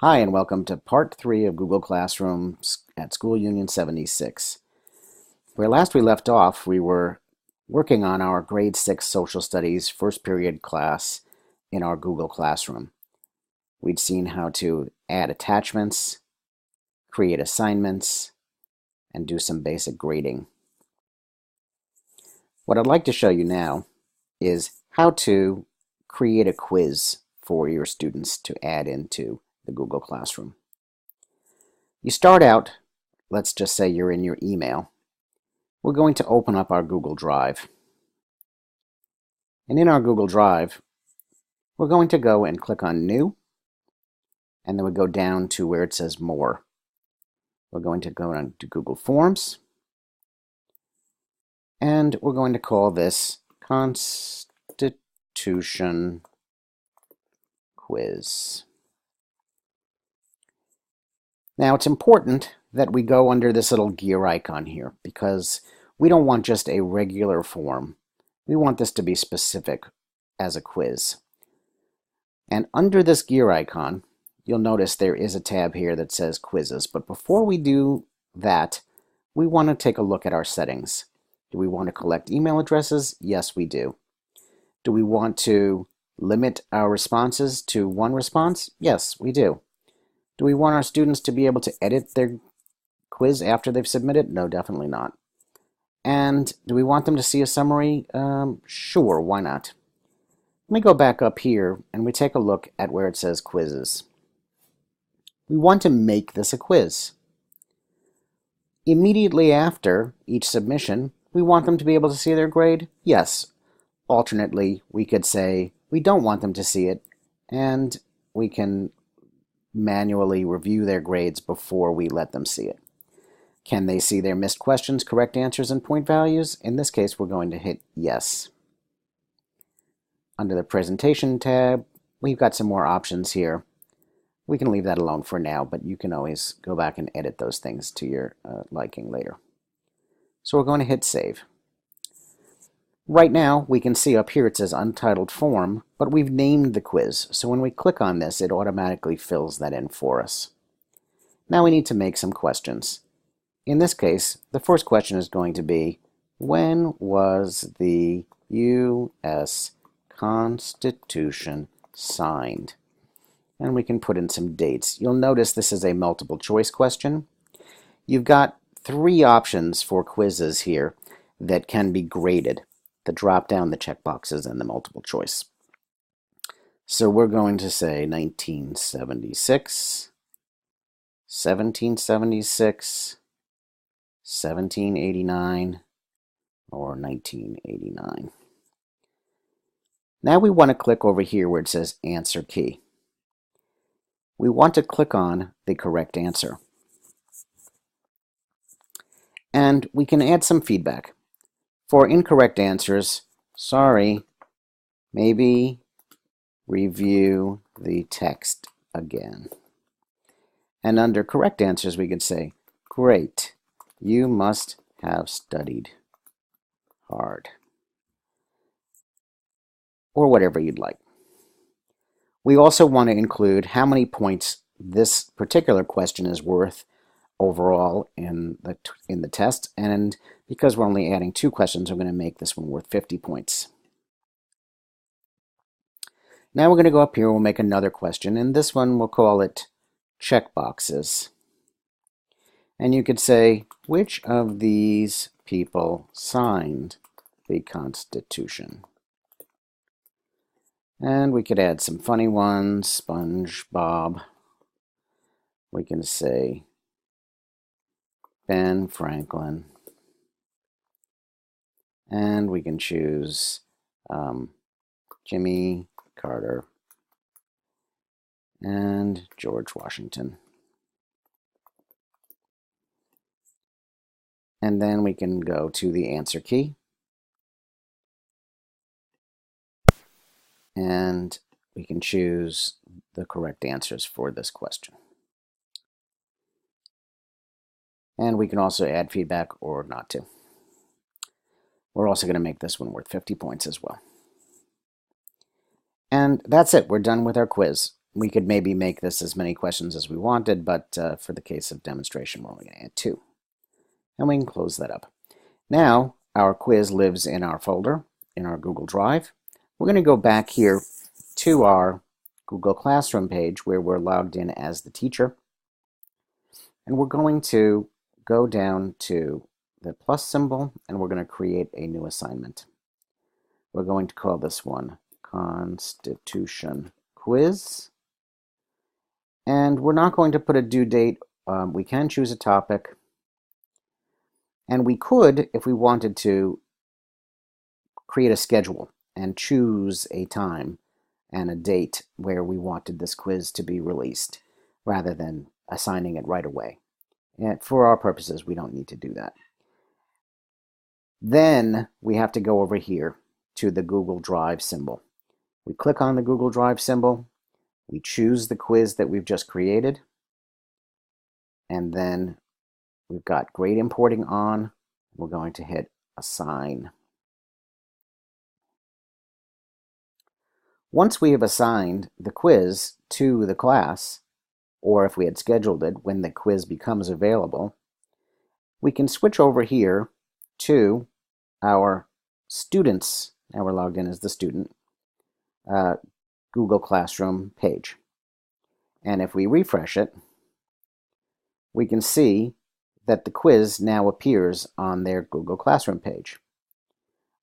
Hi, and welcome to part 3 of Google Classroom at School Union 76. Where last we left off, we were working on our grade 6 social studies first period class in our Google Classroom. We'd seen how to add attachments, create assignments, and do some basic grading. What I'd like to show you now is how to create a quiz for your students to add into the Google Classroom. You start out, let's just say you're in your email. We're going to open up our Google Drive. And in our Google Drive, we're going to go and click on New, and then we go down to where it says More. We're going to go on to Google Forms, and we're going to call this Constitution Quiz. Now it's important that we go under this little gear icon here because we don't want just a regular form. We want this to be specific as a quiz. And under this gear icon, you'll notice there is a tab here that says Quizzes. But before we do that, we want to take a look at our settings. Do we want to collect email addresses? Yes, we do. Do we want to limit our responses to one response? Yes, we do. Do we want our students to be able to edit their quiz after they've submitted? No, definitely not. And do we want them to see a summary? Sure, why not? Let me go back up here and we take a look at where it says Quizzes. We want to make this a quiz. Immediately after each submission, we want them to be able to see their grade? Yes. Alternately, we could say we don't want them to see it, and we can manually review their grades before we let them see it. Can they see their missed questions, correct answers, and point values? In this case, we're going to hit Yes. Under the Presentation tab, we've got some more options here. We can leave that alone for now, but you can always go back and edit those things to your liking later. So we're going to hit Save. Right now, we can see up here it says Untitled Form, but we've named the quiz. So when we click on this, it automatically fills that in for us. Now we need to make some questions. In this case, the first question is going to be, when was the U.S. Constitution signed? And we can put in some dates. You'll notice this is a multiple choice question. You've got 3 options for quizzes here that can be graded: the drop down, the checkboxes, and the multiple choice. So we're going to say 1976, 1776, 1789, or 1989. Now we want to click over here where it says Answer Key. We want to click on the correct answer. And we can add some feedback. For incorrect answers, sorry, maybe review the text again. And under correct answers, we could say, great, you must have studied hard. Or whatever you'd like. We also want to include how many points this particular question is worth overall in the test, and because we're only adding 2 questions, we're going to make this one worth 50 points. Now we're going to go up here, we'll make another question, and this one we'll call it checkboxes. And you could say, which of these people signed the Constitution? And we could add some funny ones, SpongeBob. We can say Ben Franklin. And we can choose Jimmy Carter and George Washington. And then we can go to the answer key. And we can choose the correct answers for this question. And we can also add feedback or not to. We're also going to make this one worth 50 points as well. And that's it. We're done with our quiz. We could maybe make this as many questions as we wanted, but for the case of demonstration, we're only going to add 2. And we can close that up. Now, our quiz lives in our folder, in our Google Drive. We're going to go back here to our Google Classroom page where we're logged in as the teacher. And we're going to go down to the plus symbol, and we're going to create a new assignment. We're going to call this one Constitution Quiz. And we're not going to put a due date. We can choose a topic. And we could, if we wanted to, create a schedule and choose a time and a date where we wanted this quiz to be released, rather than assigning it right away. And for our purposes, we don't need to do that. Then we have to go over here to the Google Drive symbol. We click on the Google Drive symbol, we choose the quiz that we've just created, and then we've got grade importing on. We're going to hit Assign. Once we have assigned the quiz to the class, or if we had scheduled it when the quiz becomes available, we can switch over here to our students, now we're logged in as the student, Google Classroom page. And if we refresh it, we can see that the quiz now appears on their Google Classroom page.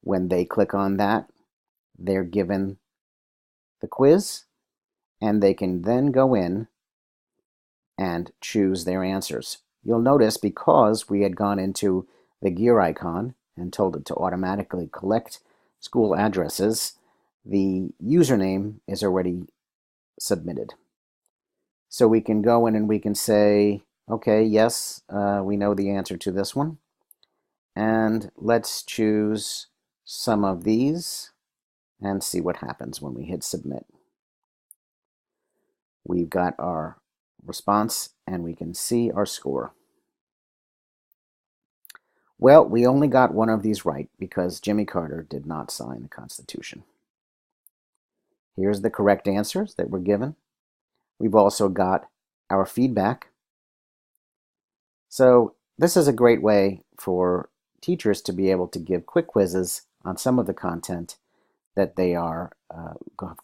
When they click on that, they're given the quiz, and they can then go in and choose their answers. You'll notice because we had gone into the gear icon and told it to automatically collect school addresses, the username is already submitted. So we can go in and we can say, okay, yes, we know the answer to this one. And let's choose some of these and see what happens when we hit submit. We've got our response and we can see our score. Well, we only got one of these right because Jimmy Carter did not sign the Constitution. Here's the correct answers that were given. We've also got our feedback. So this is a great way for teachers to be able to give quick quizzes on some of the content that they are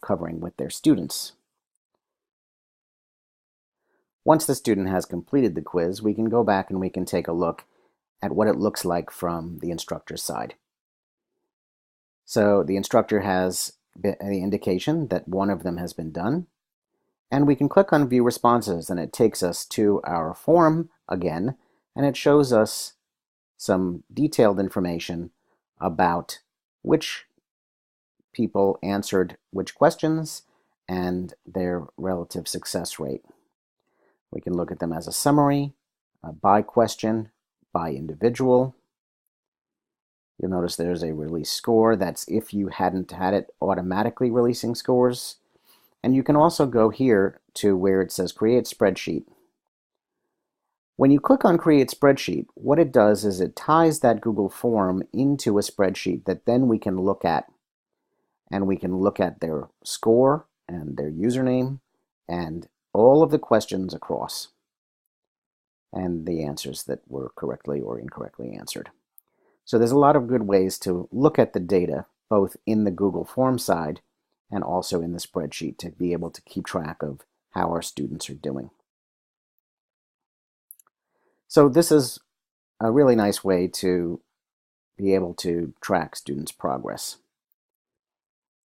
covering with their students. Once the student has completed the quiz, we can go back and we can take a look at what it looks like from the instructor's side. So the instructor has the indication that one of them has been done, and we can click on View Responses, and it takes us to our form again, and it shows us some detailed information about which people answered which questions and their relative success rate. We can look at them as a summary, by question, by individual. You'll notice there's a release score. That's if you hadn't had it automatically releasing scores. And you can also go here to where it says Create Spreadsheet. When you click on Create Spreadsheet, what it does is it ties that Google form into a spreadsheet that then we can look at. And we can look at their score and their username and all of the questions across and the answers that were correctly or incorrectly answered. So there's a lot of good ways to look at the data, both in the Google Form side and also in the spreadsheet, to be able to keep track of how our students are doing. So this is a really nice way to be able to track students' progress.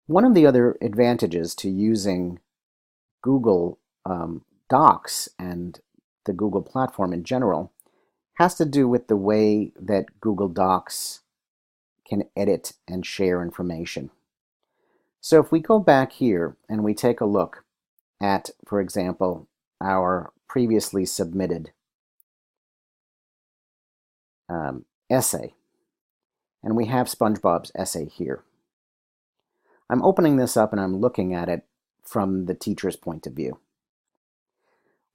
One of the other advantages to using Google Docs and the Google platform in general has to do with the way that Google Docs can edit and share information. So if we go back here and we take a look at, for example, our previously submitted essay, and we have SpongeBob's essay here. I'm opening this up and I'm looking at it from the teacher's point of view.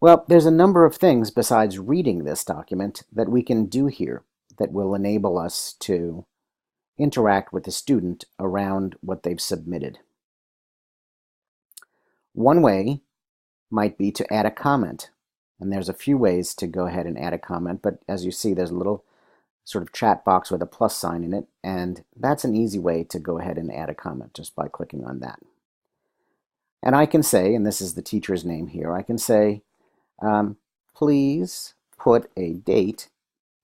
Well, there's a number of things besides reading this document that we can do here that will enable us to interact with the student around what they've submitted. One way might be to add a comment. And there's a few ways to go ahead and add a comment, but as you see, there's a little sort of chat box with a plus sign in it, and that's an easy way to go ahead and add a comment just by clicking on that. And I can say, and this is the teacher's name here, I can say, please put a date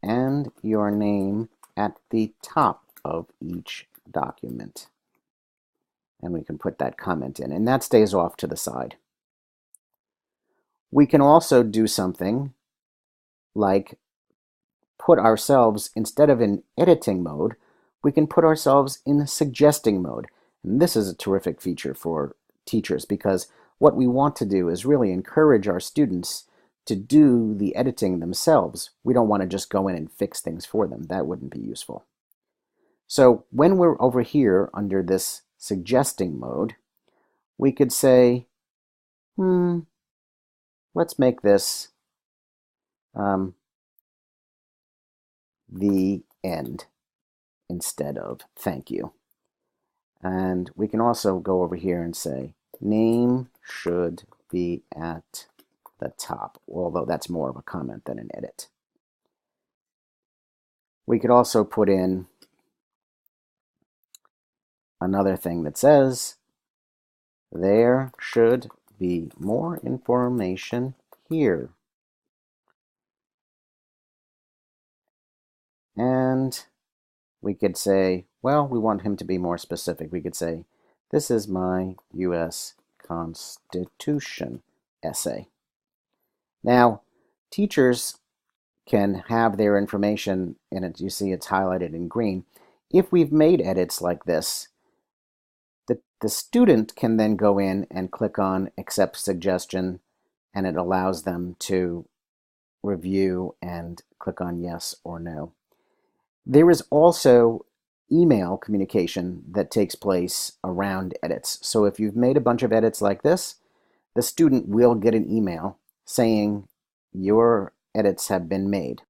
and your name at the top of each document. And we can put that comment in, and that stays off to the side. We can also do something like put ourselves, instead of in editing mode, we can put ourselves in suggesting mode. And this is a terrific feature for teachers, because what we want to do is really encourage our students to do the editing themselves. We don't want to just go in and fix things for them. That wouldn't be useful. So when we're over here under this suggesting mode, we could say, let's make this the end instead of thank you. And we can also go over here and say name should be at the top, although that's more of a comment than an edit. We could also put in another thing that says there should be more information here. And we could say, well, we want him to be more specific. We could say, this is my U.S. Constitution essay. Now, teachers can have their information in it. You see it's highlighted in green. If we've made edits like this, the student can then go in and click on accept suggestion, and it allows them to review and click on yes or no. There is also email communication that takes place around edits. So if you've made a bunch of edits like this, the student will get an email saying your edits have been made.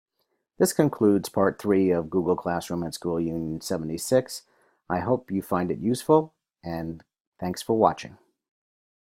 This concludes part 3 of Google Classroom at School Unit 76. I hope you find it useful, and thanks for watching.